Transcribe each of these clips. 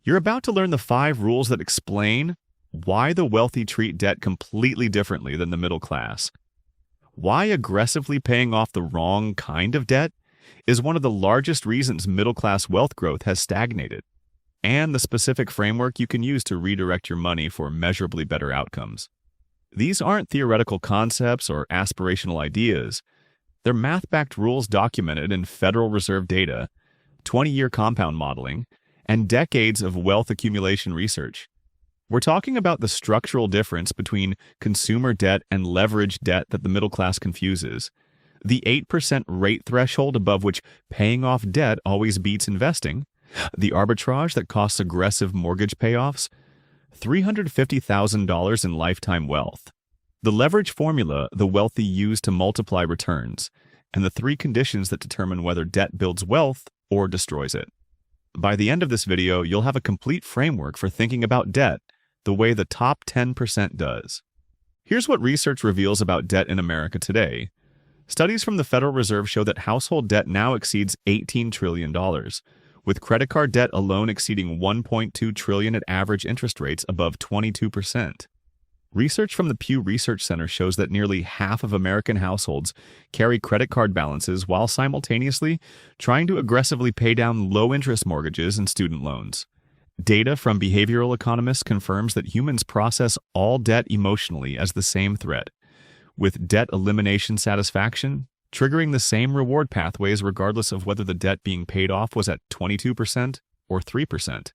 You're about to learn the 5 rules that explain why the wealthy treat debt completely differently than the middle class, why aggressively paying off the wrong kind of debt is one of the largest reasons middle-class wealth growth has stagnated, and the specific framework you can use to redirect your money for measurably better outcomes. These aren't theoretical concepts or aspirational ideas. They're math-backed rules documented in Federal Reserve data, 20-year compound modeling, and decades of wealth accumulation research. We're talking about the structural difference between consumer debt and leveraged debt that the middle class confuses, the 8% rate threshold above which paying off debt always beats investing, the arbitrage that costs aggressive mortgage payoffs, $350,000 in lifetime wealth, the leverage formula the wealthy use to multiply returns, and the 3 conditions that determine whether debt builds wealth or destroys it. By the end of this video, you'll have a complete framework for thinking about debt the way the top 10% does. Here's what research reveals about debt in America today. Studies from the Federal Reserve show that household debt now exceeds $18 trillion, with credit card debt alone exceeding $1.2 trillion at average interest rates above 22%. Research from the Pew Research Center shows that nearly half of American households carry credit card balances while simultaneously trying to aggressively pay down low-interest mortgages and student loans. Data from behavioral economists confirms that humans process all debt emotionally as the same threat, with debt elimination satisfaction triggering the same reward pathways regardless of whether the debt being paid off was at 22% or 3%.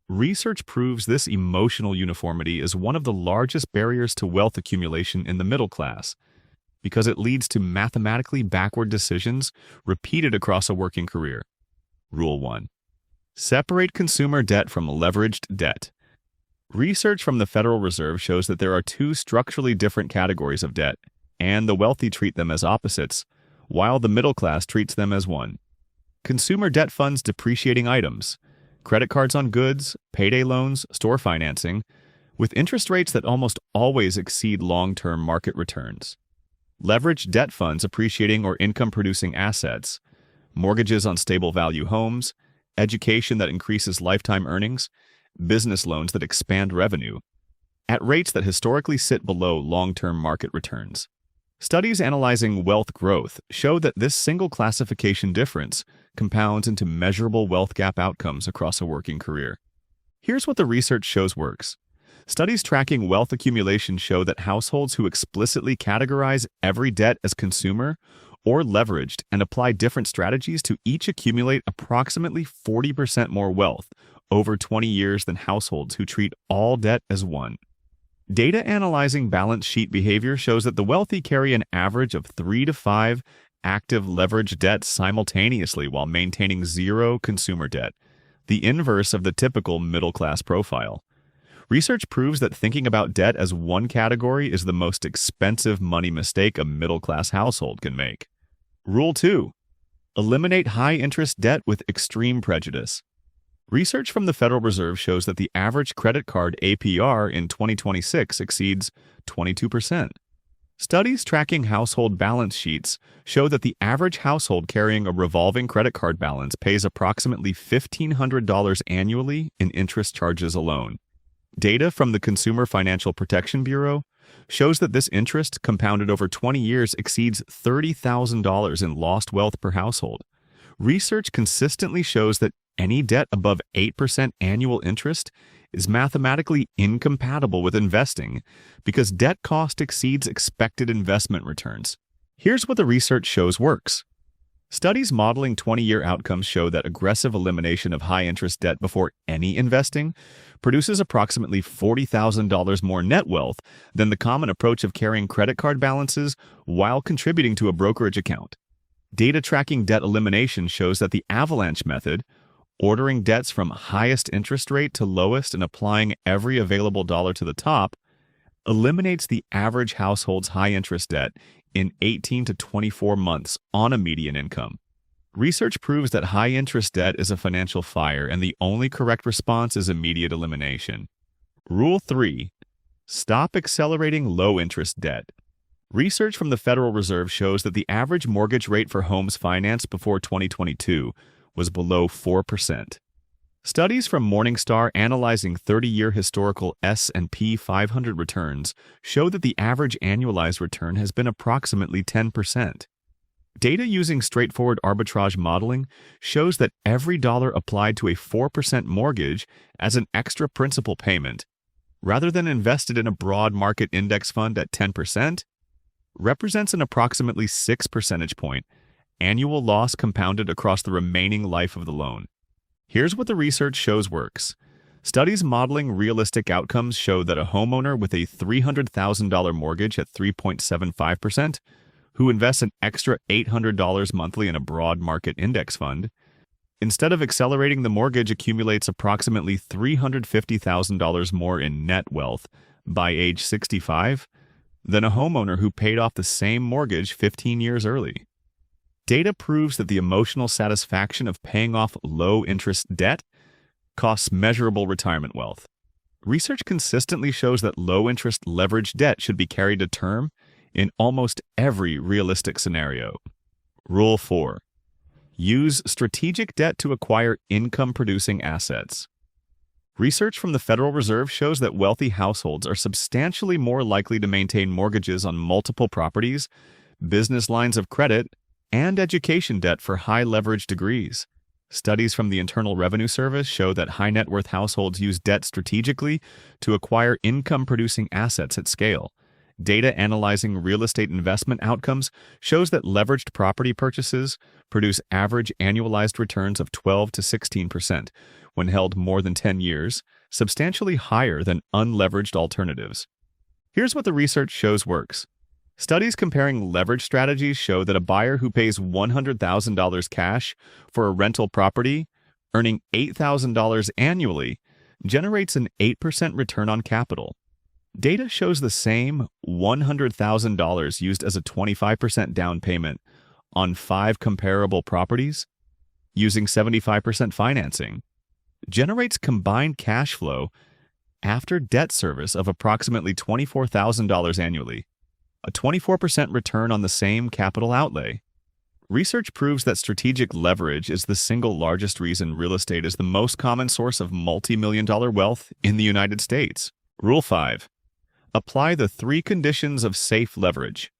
Research proves this emotional uniformity is one of the largest barriers to wealth accumulation in the middle class, because it leads to mathematically backward decisions repeated across a working career. Rule 1. Separate consumer debt from leveraged debt. Research from the Federal Reserve shows that there are 2 structurally different categories of debt, and the wealthy treat them as opposites, while the middle class treats them as one. Consumer debt funds depreciating items, credit cards on goods, payday loans, store financing, with interest rates that almost always exceed long-term market returns. Leveraged debt funds appreciating or income-producing assets, mortgages on stable value homes, education that increases lifetime earnings, business loans that expand revenue, at rates that historically sit below long-term market returns. Studies analyzing wealth growth show that this single classification difference compounds into measurable wealth gap outcomes across a working career. Here's what the research shows works. Studies tracking wealth accumulation show that households who explicitly categorize every debt as consumer or leveraged and apply different strategies to each accumulate approximately 40% more wealth over 20 years than households who treat all debt as one. Data analyzing balance sheet behavior shows that the wealthy carry an average of 3 to 5 active leveraged debts simultaneously while maintaining 0 consumer debt, the inverse of the typical middle-class profile. Research proves that thinking about debt as one category is the most expensive money mistake a middle-class household can make. Rule 2. Eliminate high-interest debt with extreme prejudice. Research from the Federal Reserve shows that the average credit card APR in 2026 exceeds 22%. Studies tracking household balance sheets show that the average household carrying a revolving credit card balance pays approximately $1,500 annually in interest charges alone. Data from the Consumer Financial Protection Bureau shows that this interest, compounded over 20 years, exceeds $30,000 in lost wealth per household. Research consistently shows that any debt above 8% annual interest is mathematically incompatible with investing because debt cost exceeds expected investment returns. Here's what the research shows works. Studies modeling 20-year outcomes show that aggressive elimination of high-interest debt before any investing produces approximately $40,000 more net wealth than the common approach of carrying credit card balances while contributing to a brokerage account. Data tracking debt elimination shows that the Avalanche method, ordering debts from highest interest rate to lowest and applying every available dollar to the top, eliminates the average household's high-interest debt in 18 to 24 months on a median income. Research proves that high-interest debt is a financial fire, and the only correct response is immediate elimination. Rule 3. Stop accelerating low-interest debt. Research from the Federal Reserve shows that the average mortgage rate for homes financed before 2022 was below 4%. Studies from Morningstar analyzing 30-year historical S&P 500 returns show that the average annualized return has been approximately 10%. Data using straightforward arbitrage modeling shows that every dollar applied to a 4% mortgage as an extra principal payment, rather than invested in a broad market index fund at 10%, represents an approximately 6 percentage point annual loss compounded across the remaining life of the loan. Here's what the research shows works. Studies modeling realistic outcomes show that a homeowner with a $300,000 mortgage at 3.75%, who invests an extra $800 monthly in a broad market index fund, instead of accelerating the mortgage, accumulates approximately $350,000 more in net wealth by age 65 than a homeowner who paid off the same mortgage 15 years early. Data proves that the emotional satisfaction of paying off low-interest debt costs measurable retirement wealth. Research consistently shows that low-interest leveraged debt should be carried to term in almost every realistic scenario. Rule 4. Use strategic debt to acquire income-producing assets. Research from the Federal Reserve shows that wealthy households are substantially more likely to maintain mortgages on multiple properties, business lines of credit, and education debt for high-leverage degrees. Studies from the Internal Revenue Service show that high-net-worth households use debt strategically to acquire income-producing assets at scale. Data analyzing real estate investment outcomes shows that leveraged property purchases produce average annualized returns of 12 to 16% when held more than 10 years, substantially higher than unleveraged alternatives. Here's what the research shows works. Studies comparing leverage strategies show that a buyer who pays $100,000 cash for a rental property, earning $8,000 annually, generates an 8% return on capital. Data shows the same $100,000 used as a 25% down payment on 5 comparable properties, using 75% financing, generates combined cash flow after debt service of approximately $24,000 annually, a 24% return on the same capital outlay. Research proves that strategic leverage is the single largest reason real estate is the most common source of multi-million-dollar wealth in the United States. Rule 5. Apply the 3 conditions of safe leverage.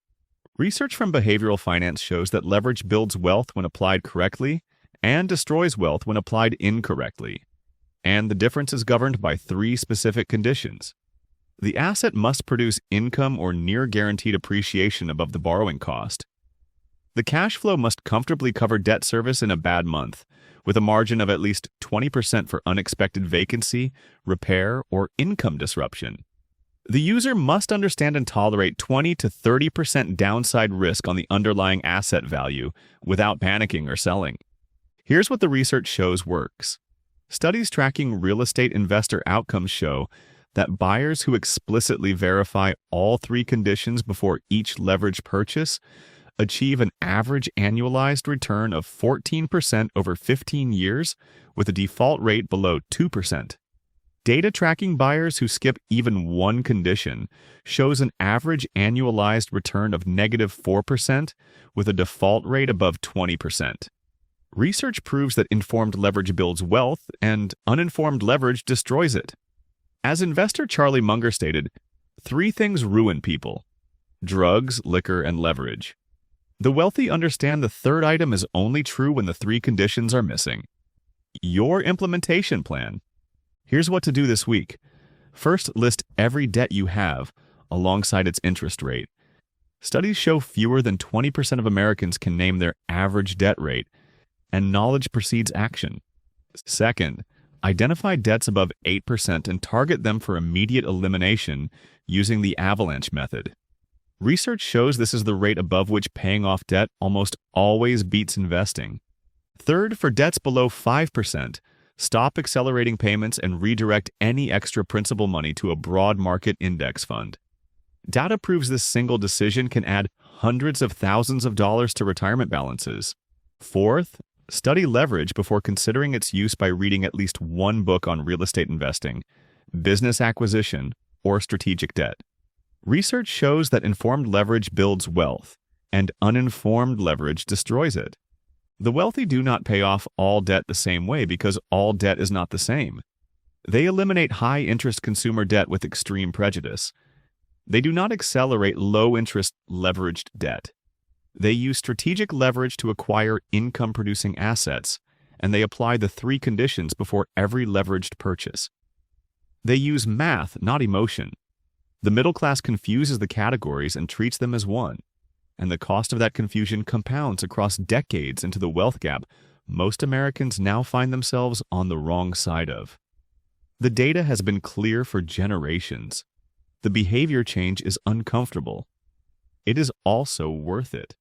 Research from behavioral finance shows that leverage builds wealth when applied correctly and destroys wealth when applied incorrectly. And the difference is governed by 3 specific conditions. The asset must produce income or near guaranteed appreciation above the borrowing cost. The cash flow must comfortably cover debt service in a bad month, with a margin of at least 20% for unexpected vacancy, repair, or income disruption. The user must understand and tolerate 20 to 30% downside risk on the underlying asset value without panicking or selling. Here's what the research shows works. Studies tracking real estate investor outcomes show that buyers who explicitly verify all 3 conditions before each leverage purchase achieve an average annualized return of 14% over 15 years with a default rate below 2%. Data tracking buyers who skip even 1 condition shows an average annualized return of -4% with a default rate above 20%. Research proves that informed leverage builds wealth and uninformed leverage destroys it. As investor Charlie Munger stated, 3 things ruin people: drugs, liquor, and leverage. The wealthy understand the third item is only true when the 3 conditions are missing. Your implementation plan. Here's what to do this week. First, list every debt you have alongside its interest rate. Studies show fewer than 20% of Americans can name their average debt rate, and knowledge precedes action. Second, identify debts above 8% and target them for immediate elimination using the Avalanche method. Research shows this is the rate above which paying off debt almost always beats investing. Third, for debts below 5%, stop accelerating payments and redirect any extra principal money to a broad market index fund. Data proves this single decision can add hundreds of thousands of dollars to retirement balances. Fourth, study leverage before considering its use by reading at least 1 book on real estate investing, business acquisition, or strategic debt. Research shows that informed leverage builds wealth, and uninformed leverage destroys it. The wealthy do not pay off all debt the same way because all debt is not the same. They eliminate high-interest consumer debt with extreme prejudice. They do not accelerate low-interest leveraged debt. They use strategic leverage to acquire income-producing assets, and they apply the three conditions before every leveraged purchase. They use math, not emotion. The middle class confuses the categories and treats them as one, and the cost of that confusion compounds across decades into the wealth gap most Americans now find themselves on the wrong side of. The data has been clear for generations. The behavior change is uncomfortable. It is also worth it.